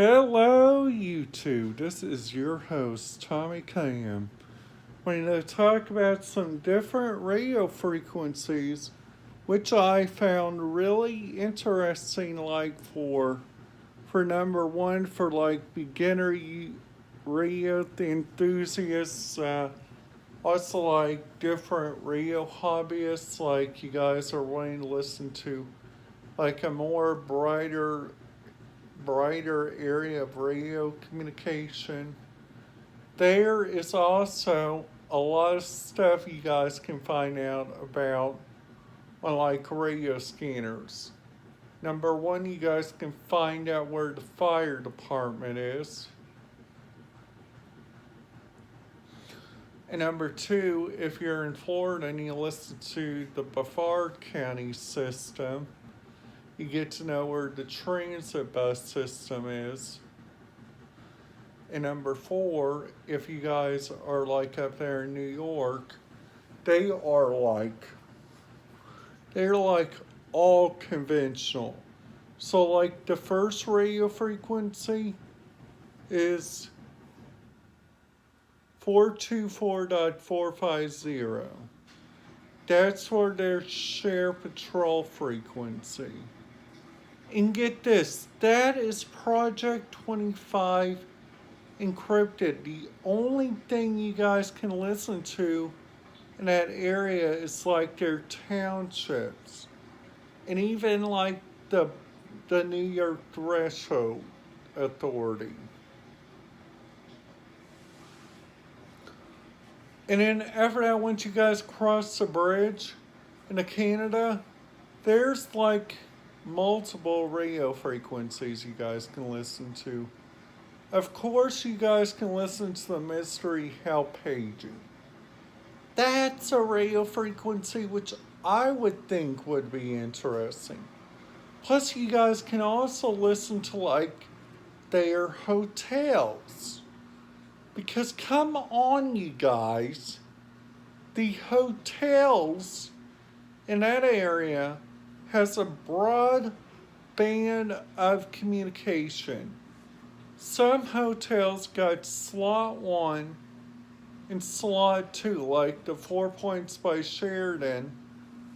Hello, YouTube. This is your host, Tommy Cam. We're going to talk about some different radio frequencies, which I found really interesting. Like for number one, for like beginner radio enthusiasts, also like different radio hobbyists, like you guys are wanting to listen to like a more brighter area of radio communication. There is also a lot of stuff you guys can find out about on like radio scanners. Number one, you guys can find out where the fire department is. And number two, if you're in Florida and you listen to the Brevard County system, you get to know where the transit bus system is. And number four, if you guys are like up there in New York, they are they're like all conventional. So like the first radio frequency is 424.450. That's for their share patrol frequency. And get this, that is Project 25 encrypted. The only thing you guys can listen to in that area is like their townships. And even like the New York Threshold Authority. And then after that, once you guys cross the bridge into Canada, there's like multiple radio frequencies you guys can listen to. Of course, you guys can listen to the Mystery Hell paging. That's a radio frequency which I would think would be interesting. Plus, you guys can also listen to like their hotels. Because come on, you guys, the hotels in that area has a broad band of communication. Some hotels got slot 1 and slot 2, like the Four Points by Sheraton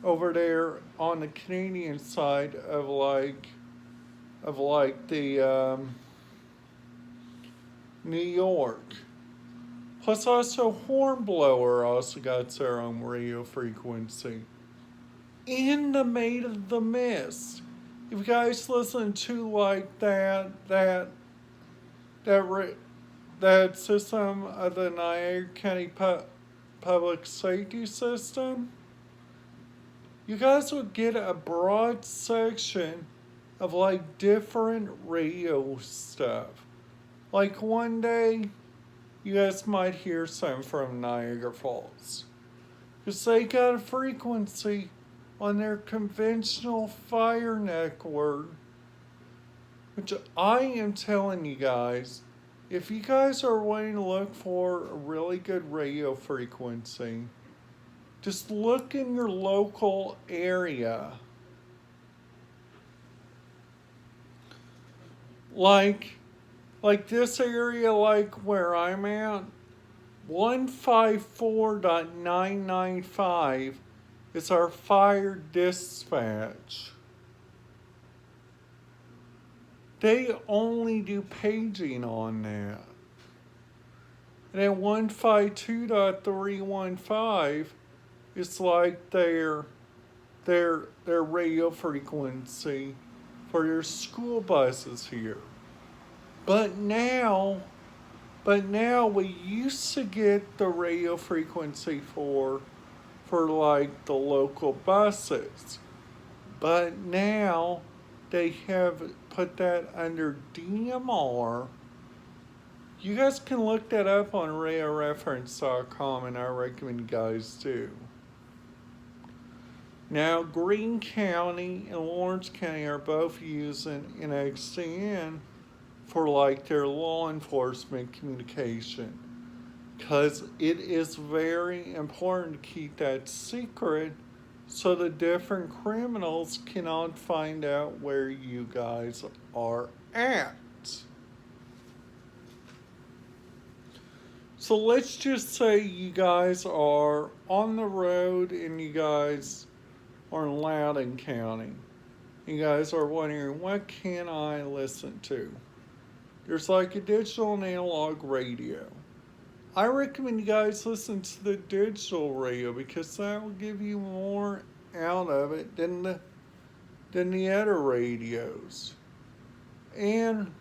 over there on the Canadian side of the New York. Plus also Hornblower also got their own radio frequency. And the Maid of the Mist. If you guys listen to like that system of the Niagara County Public Safety System, you guys will get a broad section of like different radio stuff. Like one day, you guys might hear some from Niagara Falls. Because they got a frequency on their conventional fire network, which I am telling you guys, if you guys are wanting to look for a really good radio frequency, just look in your local area. Like this area, like where I'm at, 154.995 is our fire dispatch. They only do paging on that. And at 152.315, it's like their radio frequency for your school buses here. But now we used to get the radio frequency for like the local buses. But now they have put that under DMR. You guys can look that up on radioreference.com, and I recommend you guys do. Now, Greene County and Lawrence County are both using NXDN for like their law enforcement communication, because it is very important to keep that secret so the different criminals cannot find out where you guys are at. So let's just say you guys are on the road and you guys are in Loudoun County. You guys are wondering, what can I listen to? There's like a digital and analog radio. I recommend you guys listen to the digital radio because that will give you more out of it than the other radios. And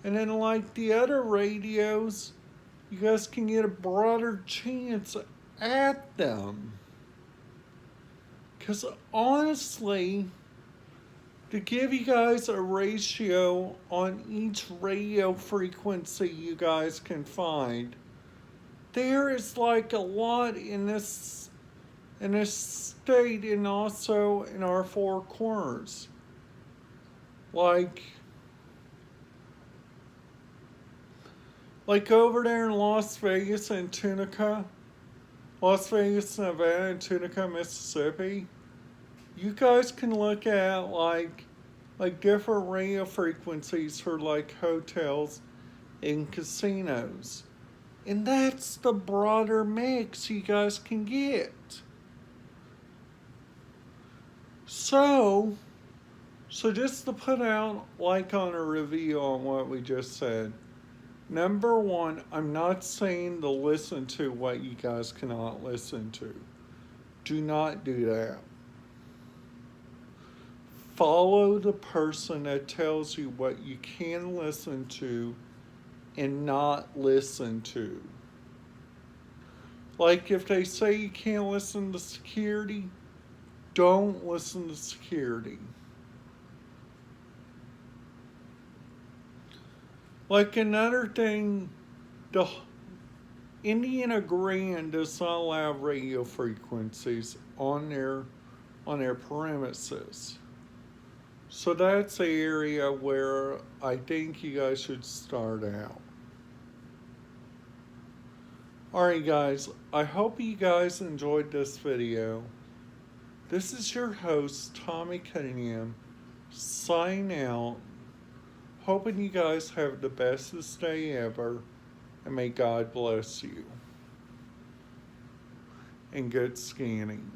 and then like the other radios, you guys can get a broader chance at them. Cause honestly, to give you guys a ratio on each radio frequency you guys can find, there is like a lot in this state and also in our four corners. Like over there in Las Vegas and Tunica, Las Vegas, Nevada and Tunica, Mississippi, you guys can look at like different radio frequencies for like hotels and casinos. And that's the broader mix you guys can get. So just to put out like on a review on what we just said. Number one, I'm not saying to listen to what you guys cannot listen to. Do not do that. Follow the person that tells you what you can listen to and not listen to. Like if they say you can't listen to security, don't listen to security. Like another thing, the Indiana Grand does not allow radio frequencies on their premises. So that's the area where I think you guys should start out. Alright guys, I hope you guys enjoyed this video. This is your host, Tommy Cunningham, signing out. Hoping you guys have the bestest day ever, and may God bless you. And good scanning.